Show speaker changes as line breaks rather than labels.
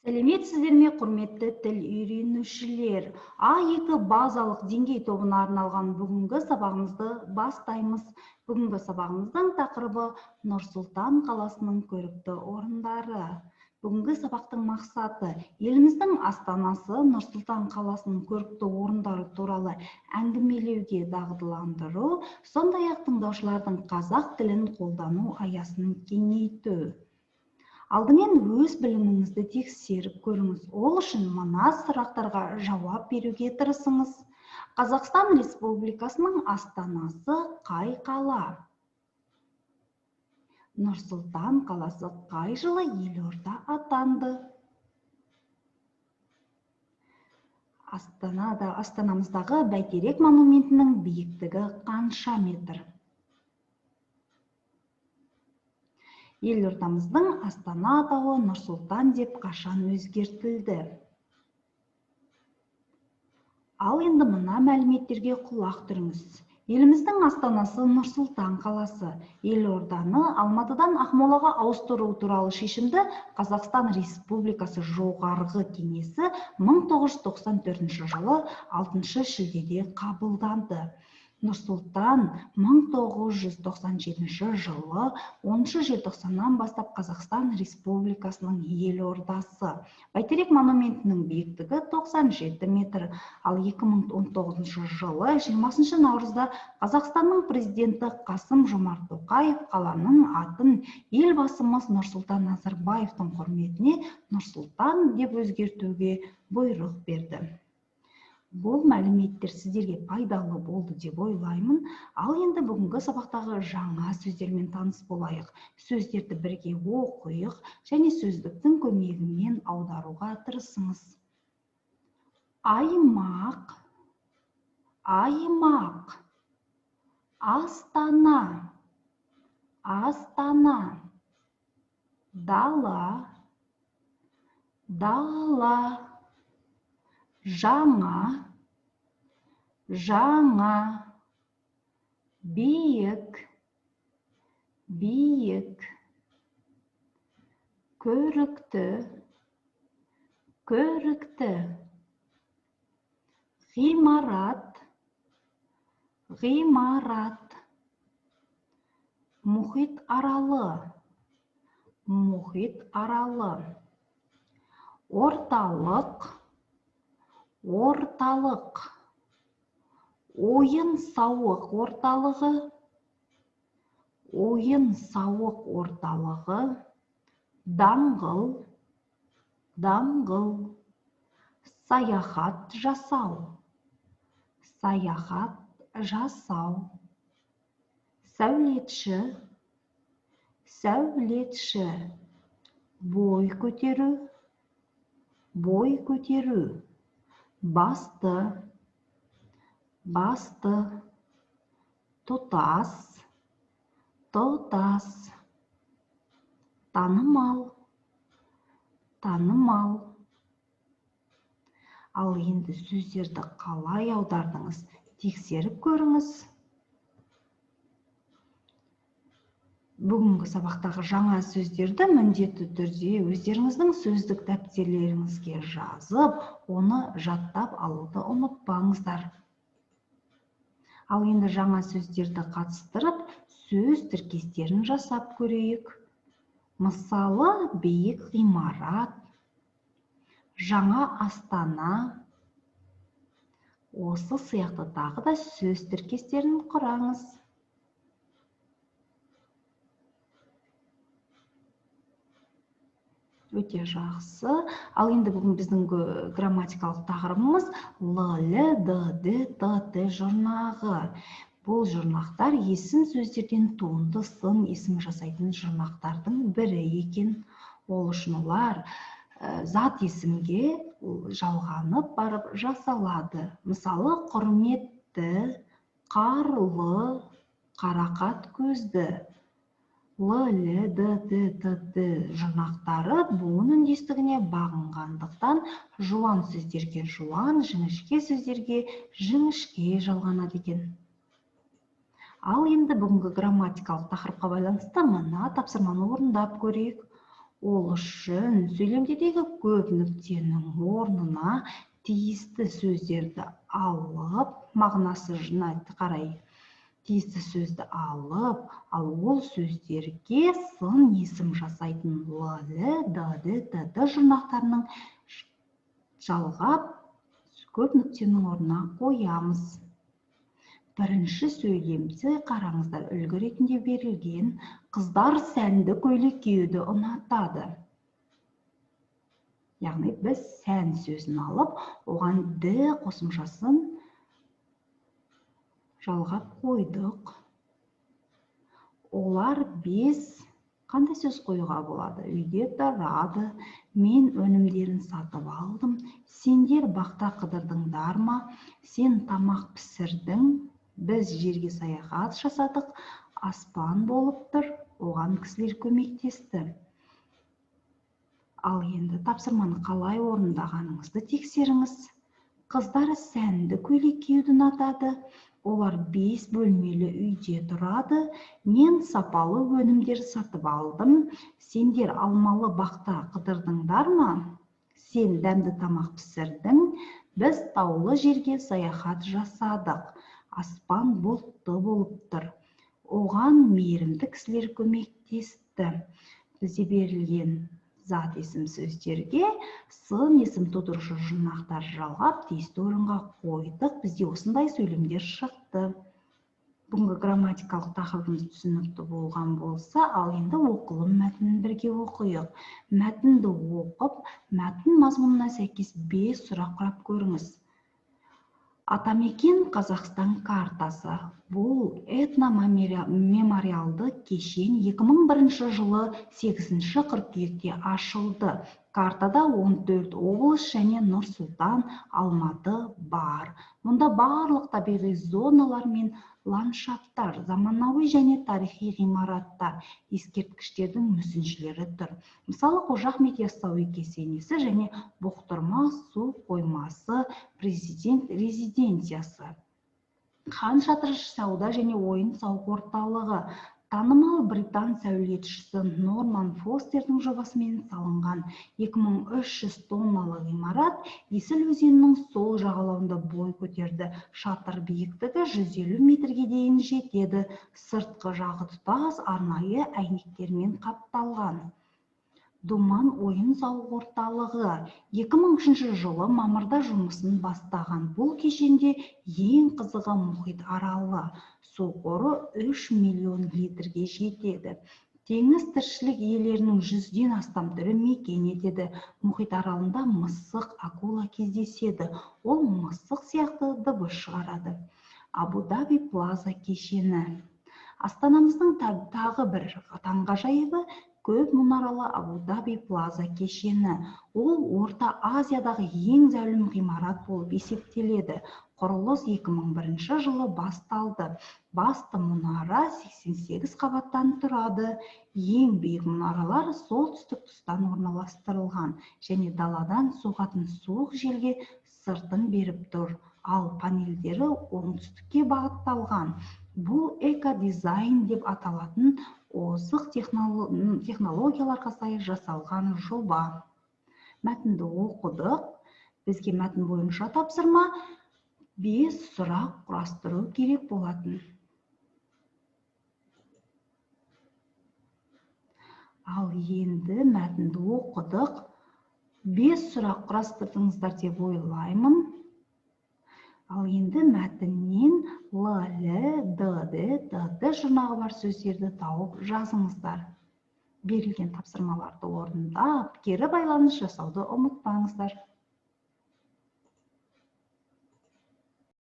Сәлеметсіздер ме, құрметті тіл үйренушілер? А2 базалық деңгей тобына арналған бүгінгі сабағымызды бастаймыз. Бүгінгі сабағымыздың тақырыбы Нұр-Сұлтан қаласының көрікті орындары. Бүгінгі сабақтың мақсаты еліміздің астанасы Нұр-Сұлтан қаласының көрікті орындары туралы әңгімелеуге дағдыландыру, сондай-ақ тыңдаушылардың қазақ тілін қолдану аясын кеңейту. Алдымен өз біліміңізді тексеріп көріңіз. Ол үшін мына сұрақтарға жауап беруге тырысыңыз. Қазақстан Республикасының астанасы қай қала? Нұр-Сұлтан қаласы қай жылы елорда атанды? Астанамыздағы Бәйтерек монументінің биіктігі қанша метр? Елордамыздың Астана атауы Нұр-Сұлтан деп қашан өзгертілді? Ал енді мына мәліметтерге құлақ түріңіз. Еліміздің астанасы Нұр-Сұлтан қаласы. Елорданы Алматыдан Ақмолаға ауыстыру туралы шешімді Қазақстан Республикасы жоғарғы кеңесі 1994 жылы 6 шілдеде қабылданды. Нұр-Сұлтан 1997 жылы 10 желтоқсаннан бастап Қазақстан Республикасының елордасы. Бәйтерек монументінің биіктігі 97 метр, ал 2019 жылы 20 наурызда Қазақстанның президенті Қасым-Жомарт Тоқаев қаланың атын елбасымыз Нұрсұлтан Назарбаевтың құрметіне Нұр-Сұлтан деп өзгертуге бұйрық берді. Бұл мәліметтер сіздерге пайдалы болды деп ойлаймын. Ал енді бүгінгі сабақтағы жаңа сөздермен таныс болайық. Сөздерді бірге оқиық және сөздіктің көмегімен аударуға тырысыңыз. Аймақ, аймақ. Астана, астана. Дала, дала. Жаңа, жаңа. Биік, биік. Көрікті, көрікті. Ғимарат, ғимарат. Мұхит аралы, мұхит аралы. Орталық, орталық. Ойын-сауық орталығы, ойын-сауық орталығы. Даңғыл, даңғыл. Саяхат жасау, саяхат жасау. Сәулетші, сәулетші. Бой көтеру, бой көтеру. Басты, басты. Тұтас, тұтас. Танымал, танымал. Ал енді сөздерді қалай аудардыңыз? Тексеріп көріңіз. Бүгінгі сабақтағы жаңа сөздерді міндетті түрде өздеріңіздің сөздік дәптерлеріңізге жазып, оны жаттап алуды ұмытпаңыздар. Ал енді жаңа сөздерді қатыстырып, сөз тіркестерін жасап көрейік. Мысалы, биік ғимарат, жаңа астана. Осы сияқты тағы да сөз тіркестерін құраңыз. Өте жақсы. Ал енді бүгін біздің грамматикалық тақырыбымыз Л, Л, Д, Д, Т, Т жұрнағы. Бұл жұрнақтар есім сөздерден туынды сын есім жасайтын жұрнақтардың бірі екен. Ол үшін олар зат есімге жалғанып барып жасалады. Мысалы, құрметті, қарлы, қарақат көзді. Л, Л, Д, Д, Т, Т жұрнақтары буын үндестігіне бағынғандықтан жуан сөздерге жуан, жіңішке сөздерге жіңішке жалғанады екен. Ал енді бүгінгі грамматикалық тақырыпқа байланысты мына тапсырманы орындап көрейік. Ол үшін сөйлемдегі көп нүктенің орнына тиісті сөздерді алып, мағынасы қарай тиісті сөзді алып, ал ол сөздерге сын есім жасайтын л, д, т жұрнақтарының жалғап көп нүктенің орнына қоямыз. Бірінші сөйлемді қараңыздар, үлгі ретінде берілген. Қыздар сәнді көйлек киюді ұнатады. Яғни біз сән сөзін алып, оған д қосымшасын жалғап қойдық. Олар 5 қандай сөз қоюға болады? Үйде тұрады, мен өнімдерін сатып алдым, сендер бақта қыдырдыңдар ма, сен тамақ пісірдің, біз жерге саяхат жасадық, аспан болып тұр, оған кісілер көмектесті. Ал енді тапсырманы қалай орындағаныңызды тексеріңіз. Қыздар сәнді көйлек киюді ұнатады. Олар 5 бөлмелі үйде тұрады. Мен сапалы өнімдер сатып алдым. Сендер алмалы бақта қыдырдыңдар ма? Сен дәмді тамақ пісірдің. Біз таулы жерге саяхат жасадық. Аспан бұлтты болып тұр. Оған мейірімді кісілер көмектесті. Бізде берілген зат есім сөздерге сын есім тудырушы жұрнақтар жалғап тиісті орынға қойдық. Бізде осындай сөйлемдер шықты. Бүгінгі грамматикалық тақырыбымыз түсінікті болған болса, ал енді оқылым мәтінін бірге оқиық. Мәтінді оқып, мәтін мазмұнына сәйкес 5 сұрақ құрап көріңіз. Атамекен Қазақстан картасы. Бұл этномемориалды кешен 2001 жылы 8 қыркүйекте ашылды. Картада 14 облыс және Нұр-Сұлтан, Алматы бар. Мұнда барлық табиғи зоналар мен ландшафттар, заманауи және тарихи ғимараттар, ескерткіштердің мүсіншелері тұр. Мысалы, Қожа Ахмет Яссауи кесенесі және Бұқтырма су қоймасы, президент резиденциясы. Хан шатыр сауда және ойын сауық орталығы. Танымал британ сәулетшісі Норман Фостердің жобасымен салынған 2300 тонналы ғимарат Есіл өзенінің сол жағалауында бой көтерді. Шатыр биіктігі 150 метрге дейін жетеді. Сыртқы жағы тұтас арнайы әйнектермен қапталған. Думан ойын сауық орталығы 2003 жылы мамырда жұмысын бастаған. Бұл кешенде ең қызығы мұхит аралы. Су қоры 3 миллион литрге жетеді. Теңіз тіршілік иелерінің 100-ден астам түрі мекен етеді. Мұхит аралында мысық, акула кездеседі. Ол мысық сияқты дыбыс шығарады. Абу-Даби Плаза кешені. Астанамыздың тағы бір таңғажайыбы көп мұнаралы Абу-Даби Плаза кешені. Ол Орта Азиядағы ең зәулім ғимарат болып есептеледі. Құрылыс 2001 жылы басталды. Басты мұнара 88 қабаттан тұрады. Ең биік мұнаралар солтүстік тұстан орналастырылған және даладан соғатын суық желге сыртын беріп тұр. Ал панельдері оңтүстікке бағытталған. Бұл экодизайн деп аталатын озық технологияларға сай жасалған жоба. Мәтінді оқыдық. Бізге мәтін бойынша тапсырма 5 сұрақ құрастыру керек болатын. Ал енді мәтінді оқыдық. 5 сұрақ құрастырдыңыздар деп ойлаймын. Ал енді мәтіннен Л, Д, Т жұрнағы бар сөздерді тауып жазыңыздар. Берілген тапсырмаларды орындап, кері байланыс жасауды ұмытпаңыздар.